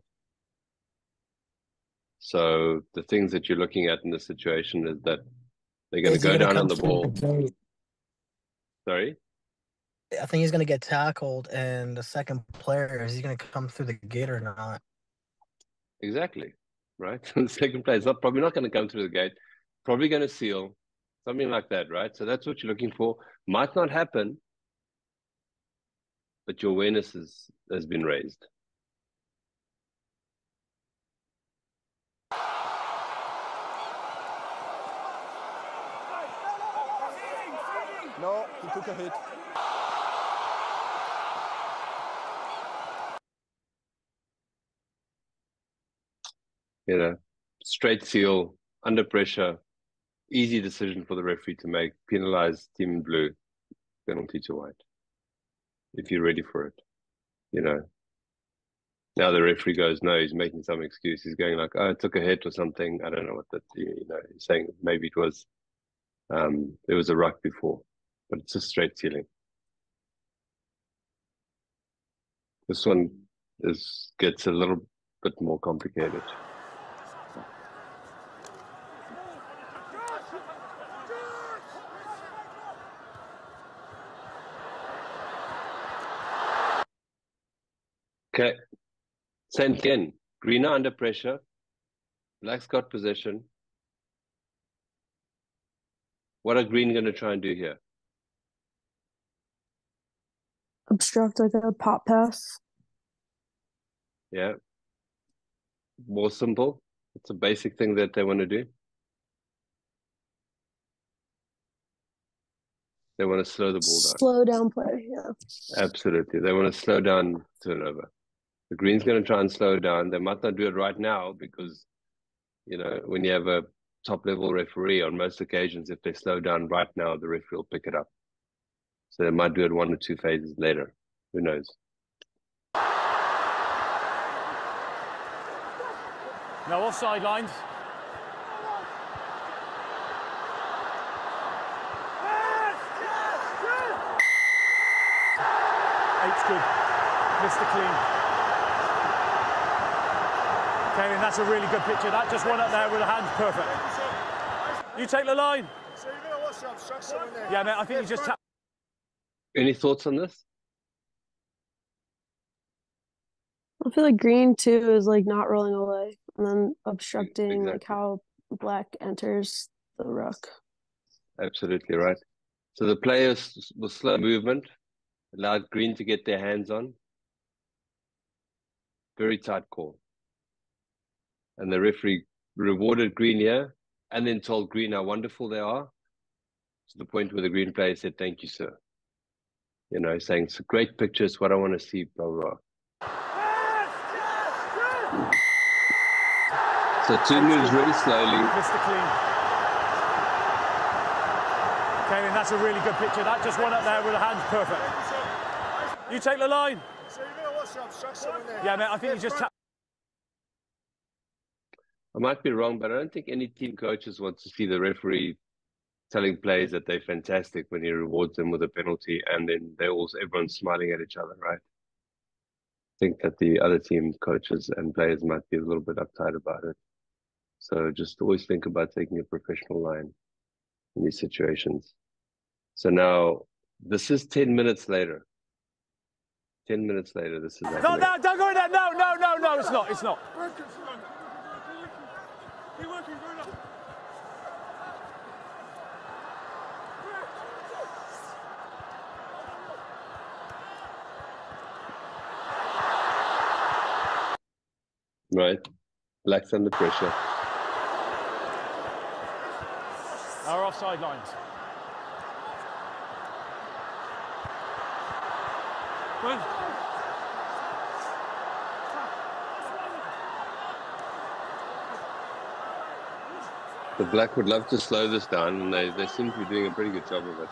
So the things that you're looking at in this situation is that they're going to go down on the ball. Sorry? I think he's going to get tackled, and the second player, is he going to come through the gate or not? Exactly, right? The second player is probably not going to come through the gate, probably going to seal, something like that, right? So that's what you're looking for. Might not happen, but your awareness has been raised. No, he took a hit. Straight seal, under pressure, easy decision for the referee to make, penalize team in blue, penalty to white. If you're ready for it, Now the referee goes, no, he's making some excuse. He's going like, oh, I took a hit or something. I don't know what that, he's saying maybe it was, there was a ruck before, but it's a straight sealing. This one gets a little bit more complicated. Okay, same again. Greener under pressure. Black's got possession. What are green going to try and do here? Obstruct like a pop pass. Yeah. More simple. It's a basic thing that they want to do. They want to slow the ball down. Slow down play, yeah. Absolutely. They want to slow down turnover. The green's going to try and slow down. They might not do it right now because, you know, when you have a top level referee, on most occasions, if they slow down right now, the referee will pick it up. So they might do it 1 or 2 phases later. Who knows? No offside lines. Eight's good. Mr. Clean. Okay, and that's a really good picture. That just went up there with the hands. Perfect. You take the line. So you're going to watch the obstruction in there? Yeah, mate, I think you just tap. Any thoughts on this? I feel like green too is like not rolling away and then obstructing like how black enters the ruck. Absolutely right. So the players will slow movement, allowed green to get their hands on. Very tight call. And the referee rewarded green here and then told green how wonderful they are, to the point where the green player said, "Thank you, sir." You know, saying, "It's a great picture, it's what I want to see, blah, blah, blah." So two moves really slowly. Mr. Clean. Okay, and that's a really good picture. That just went up there with the hands. Perfect. You take the line. So you're going to watch the obstruction in there? Yeah, mate, I think you just tap. I might be wrong, but I don't think any team coaches want to see the referee telling players that they're fantastic when he rewards them with a penalty, and then everyone's smiling at each other, right? I think that the other team coaches and players might be a little bit uptight about it. So just always think about taking a professional line in these situations. So now this is 10 minutes later. 10 minutes later, this is happening. No, don't go in there. No, it's not. It's not. Right. Black's under pressure. Our offside lines. Good. The black would love to slow this down, and they seem to be doing a pretty good job of it.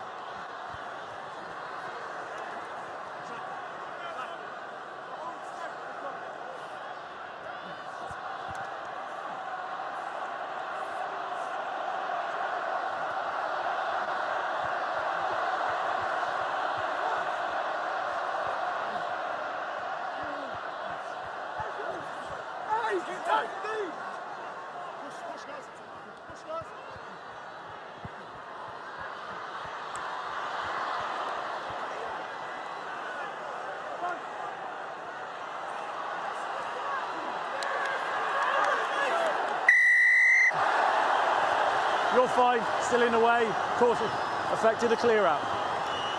You're fine, still in the way. Of course, it affected the clear out.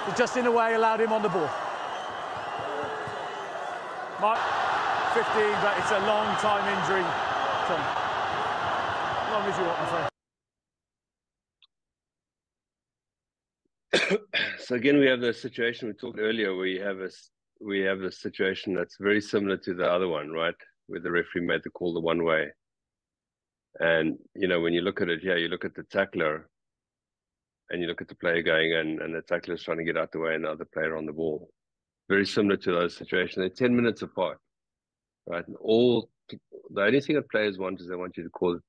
But just in the way, allowed him on the ball. Mark, 15, but it's a long time injury. Tom, as long as you want, my friend. So again, we have the situation we talked earlier. We have a situation that's very similar to the other one, right? Where the referee made the call the one way. And, you know, when you look at it here, you look at the tackler and you look at the player going in, and the tackler is trying to get out the way and the other player on the ball. Very similar to those situations. They're 10 minutes apart, right? And the only thing that players want is they want you to call it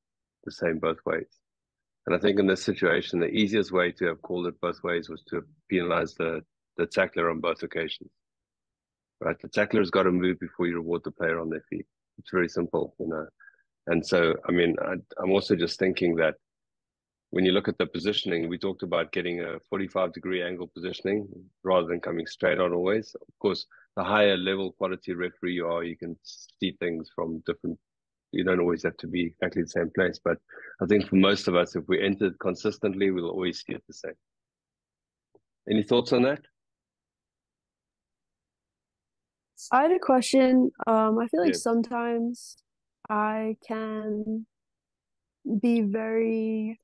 the same both ways. And I think in this situation, the easiest way to have called it both ways was to penalize the tackler on both occasions, right? The tackler has got to move before you reward the player on their feet. It's very simple, you know. And so, I mean, I'm also just thinking that when you look at the positioning, we talked about getting a 45-degree angle positioning rather than coming straight on always. Of course, the higher level quality referee you are, you can see things from different, you don't always have to be exactly the same place. But I think for most of us, if we enter it consistently, we'll always see it the same. Any thoughts on that? I had a question. I feel like sometimes I can be very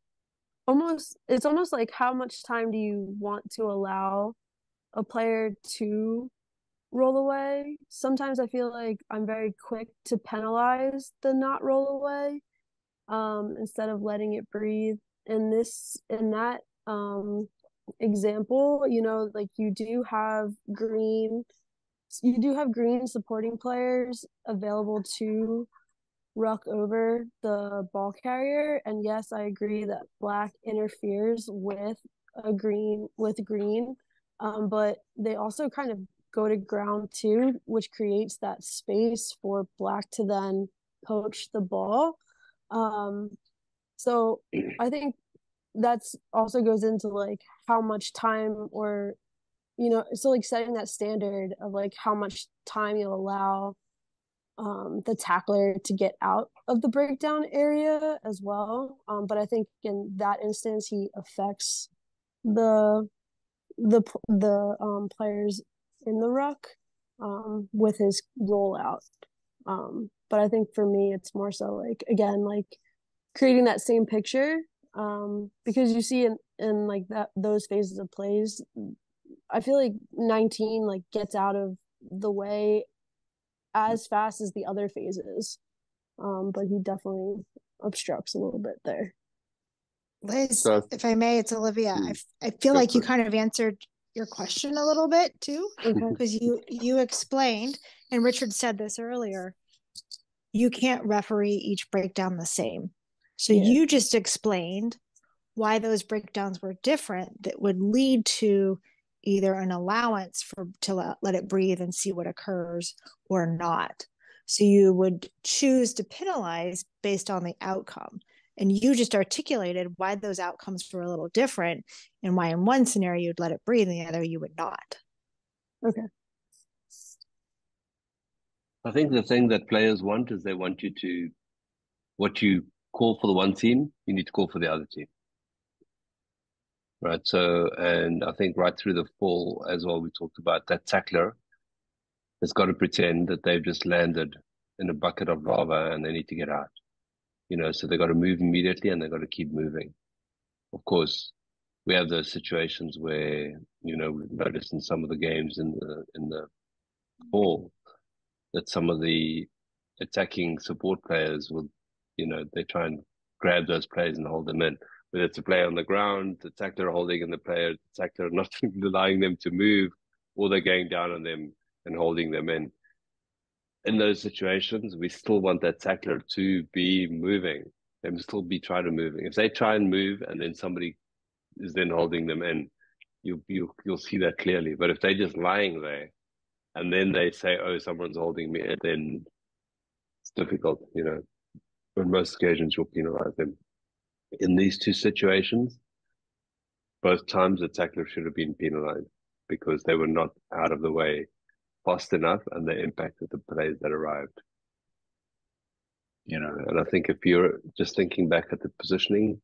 it's almost like how much time do you want to allow a player to roll away? Sometimes I feel like I'm very quick to penalize the not roll away, instead of letting it breathe. In that example, like you do have green supporting players available to ruck over the ball carrier. And yes, I agree that black interferes with green, but they also kind of go to ground too, which creates that space for black to then poach the ball. So I think that's also goes into like how much time, or so like setting that standard of like how much time you'll allow the tackler to get out of the breakdown area as well. But I think in that instance, he affects the players in the ruck with his rollout. But I think for me, it's more so like, again, like creating that same picture, because you see in like those phases of plays, I feel like 19 like gets out of the way as fast as the other phases. But he definitely obstructs a little bit there. Liz, if I may, it's Olivia. I feel like you kind of answered your question a little bit too, because you explained, and Richard said this earlier, you can't referee each breakdown the same. So you just explained why those breakdowns were different that would lead to either an allowance to let it breathe and see what occurs or not. So you would choose to penalize based on the outcome. And you just articulated why those outcomes were a little different and why in one scenario you'd let it breathe and the other you would not. Okay. I think the thing that players want is they want you to, what you call for the one team, you need to call for the other team. Right. So, and I think right through the fall as well, we talked about that tackler has got to pretend that they've just landed in a bucket of lava and they need to get out. So they've got to move immediately and they've got to keep moving. Of course, we have those situations where, we've noticed in some of the games in the fall that some of the attacking support players will, they try and grab those players and hold them in. Whether it's a player on the ground, the tackler holding in the player, the tackler not allowing them to move, or they're going down on them and holding them in. In those situations, we still want that tackler to be moving. They must still be trying to move. If they try and move and then somebody is then holding them in, you'll see that clearly. But if they're just lying there and then they say, "Oh, someone's holding me," then it's difficult. On most occasions, you'll penalize them. In these two situations, both times the tackler should have been penalized because they were not out of the way fast enough and they impacted the players that arrived. And I think if you're just thinking back at the positioning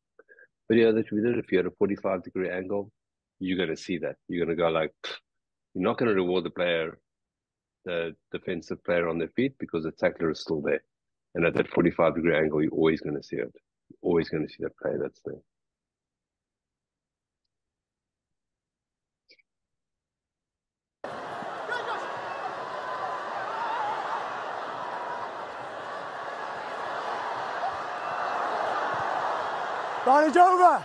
video that we did, if you had a 45-degree angle, you're going to see that. You're going to go like, you're not going to reward the defensive player on their feet because the tackler is still there. And at that 45-degree angle, you're always going to see it. You're always going to see that player that's there. Advantage over.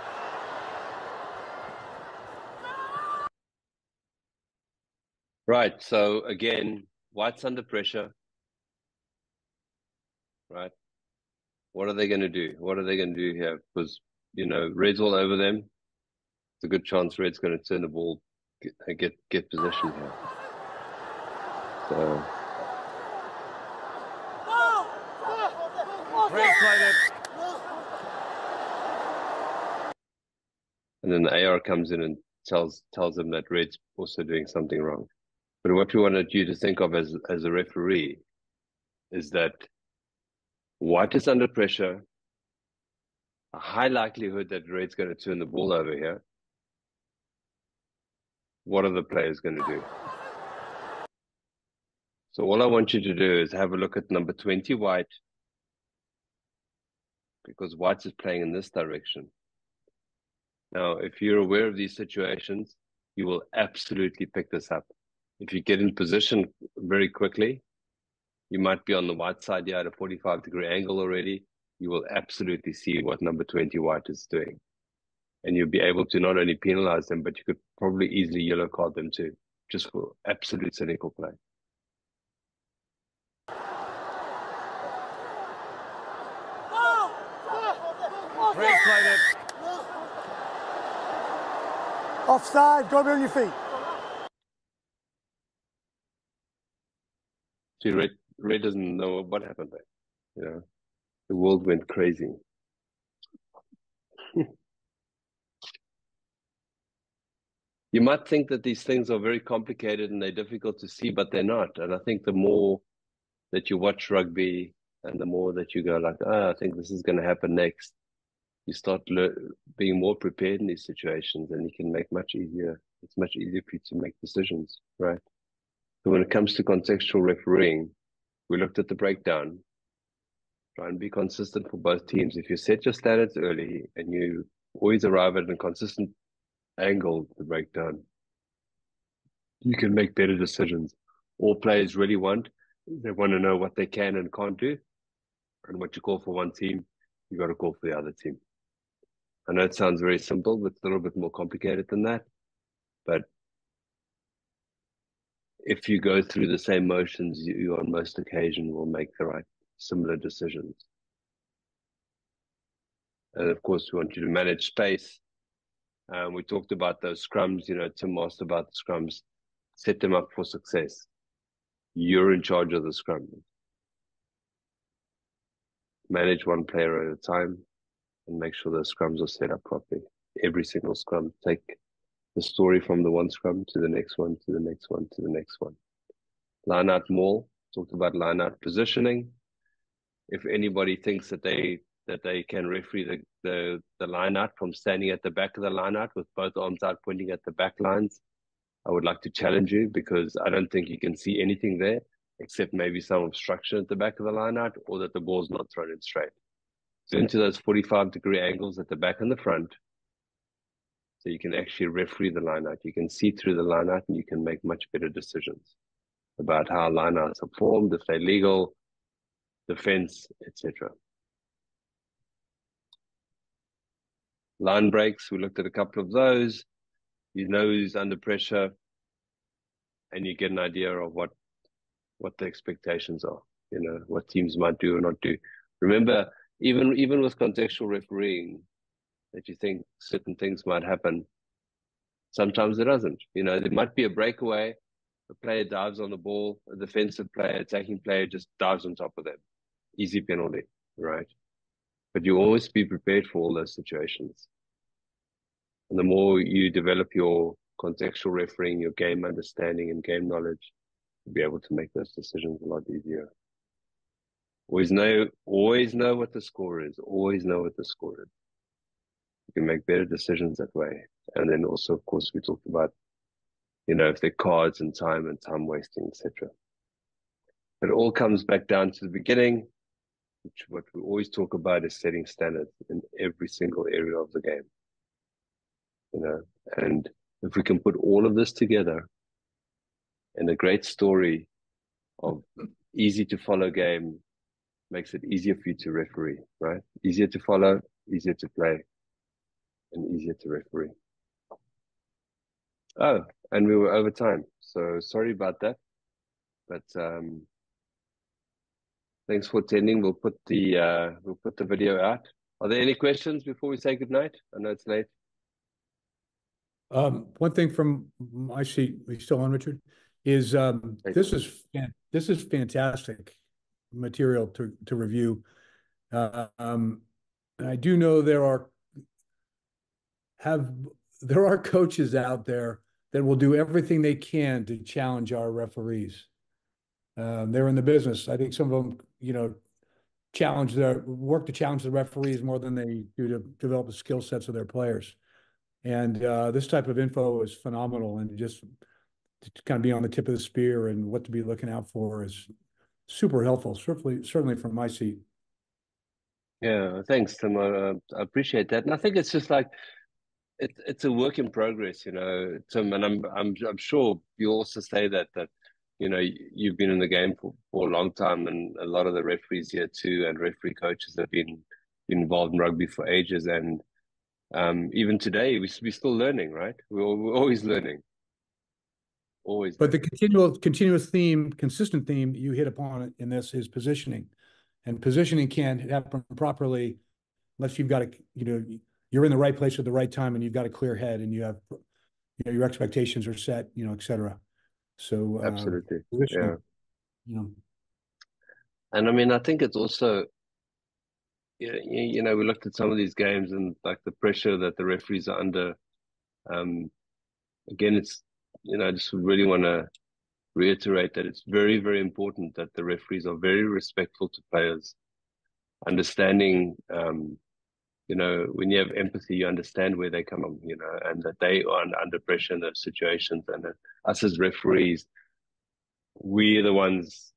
Right. So again, white's under pressure. Right. What are they going to do? What are they going to do here? Because, red's all over them. It's a good chance red's going to turn the ball, get position here. So. And then the AR comes in and tells them that red's also doing something wrong. But what we wanted you to think of as a referee is that white is under pressure, a high likelihood that red's going to turn the ball over here. What are the players going to do? So all I want you to do is have a look at number 20, white, because white is playing in this direction. Now, if you're aware of these situations, you will absolutely pick this up. If you get in position very quickly, you might be on the white side here at a 45-degree angle already. You will absolutely see what number 20 white is doing. And you'll be able to not only penalize them, but you could probably easily yellow card them too, just for absolute cynical play. Red played it. Offside, go be on your feet. See, red doesn't know what happened there. You know, the world went crazy. You might think that these things are very complicated and they're difficult to see, but they're not. And I think the more that you watch rugby and the more that you go like, oh, I think this is going to happen next, you start being more prepared in these situations, and you can make it's much easier for you to make decisions, right? So when it comes to contextual refereeing, we looked at the breakdown. Try and be consistent for both teams. If you set your standards early and you always arrive at a consistent angle to break down, you can make better decisions. All players really want, they want to know what they can and can't do. And what you call for one team, you got to call for the other team. I know it sounds very simple, but it's a little bit more complicated than that. But if you go through the same motions, you on most occasions will make the right similar decisions. And of course, we want you to manage space. We talked about those scrums, Tim asked about the scrums. Set them up for success. You're in charge of the scrum. Manage one player at a time and make sure those scrums are set up properly. Every single scrum. Take the story from the one scrum to the next one, to the next one, to the next one. Line out maul. Talked about line out positioning. If anybody thinks that they can referee the line out from standing at the back of the line out with both arms out pointing at the back lines, I would like to challenge you, because I don't think you can see anything there except maybe some obstruction at the back of the line out, or that the ball's not thrown in straight. So into those 45-degree angles at the back and the front, so you can actually referee the line out. You can see through the line out and you can make much better decisions about how line outs are formed, if they're legal, defense, etc. Line breaks, we looked at a couple of those. You know who's under pressure, and you get an idea of what the expectations are, what teams might do or not do. Remember, even with contextual refereeing, that you think certain things might happen, sometimes it doesn't. There might be a breakaway, a player dives on the ball, a defensive player, attacking player just dives on top of them. Easy penalty, right? But you always be prepared for all those situations. And the more you develop your contextual refereeing, your game understanding and game knowledge, you'll be able to make those decisions a lot easier. Always know what the score is. Always know what the score is. You can make better decisions that way. And then also, of course, we talked about, if they're cards and time wasting, etc. It all comes back down to the beginning, which what we always talk about is setting standards in every single area of the game. And if we can put all of this together in a great story of easy to follow game, makes it easier for you to referee, right? Easier to follow, easier to play, and easier to referee. Oh, and we were over time, so sorry about that. But thanks for attending. We'll put the video out. Are there any questions before we say goodnight? I know it's late. One thing from my seat, are you still on, Richard? Is this is fantastic material to review. And I do know there are coaches out there that will do everything they can to challenge our referees. They're in the business. I think some of them, work to challenge the referees more than they do to develop the skill sets of their players. And this type of info is phenomenal, and just to kind of be on the tip of the spear and what to be looking out for is super helpful, certainly from my seat. Yeah, thanks, Tim. I appreciate that. And I think it's just like, it's a work in progress, Tim, and I'm sure you also say that you've been in the game for a long time, and a lot of the referees here too, and referee coaches have been involved in rugby for ages, and even today we're still learning, right? We're always learning, always. But the continuous theme, consistent theme you hit upon in this is positioning, and positioning can't happen properly unless you've got you're in the right place at the right time, and you've got a clear head, and you have, your expectations are set, et cetera. So absolutely, yeah. And I mean, I think it's also, we looked at some of these games and like the pressure that the referees are under. Again, it's, I just would really want to reiterate that it's very, very important that the referees are very respectful to players, understanding, when you have empathy, you understand where they come from, and that they are under pressure in those situations. And that us as referees, we are the ones,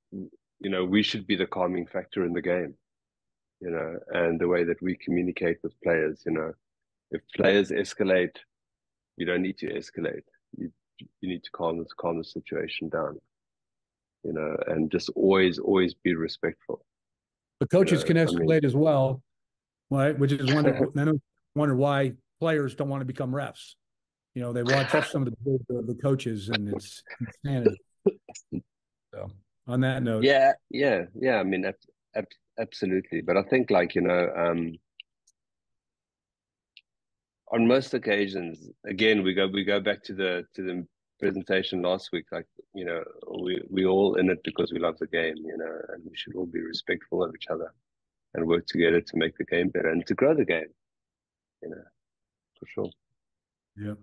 we should be the calming factor in the game, and the way that we communicate with players, if players escalate, you don't need to escalate. You need to calm the situation down, and just always be respectful. The coaches can escalate as well, right? Which is wonder why players don't want to become refs. They watch some of the coaches, and it's insanity. So on that note, yeah. I mean, absolutely. But I think, on most occasions, again, we go back to the presentation last week. We all in it because we love the game, and we should all be respectful of each other and work together to make the game better and to grow the game, for sure. Yeah.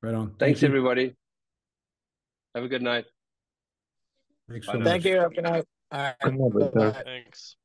Right on. Thanks, everybody. Have a good night. Thanks so much. Thank you. Good night. All right. Bye. Thanks.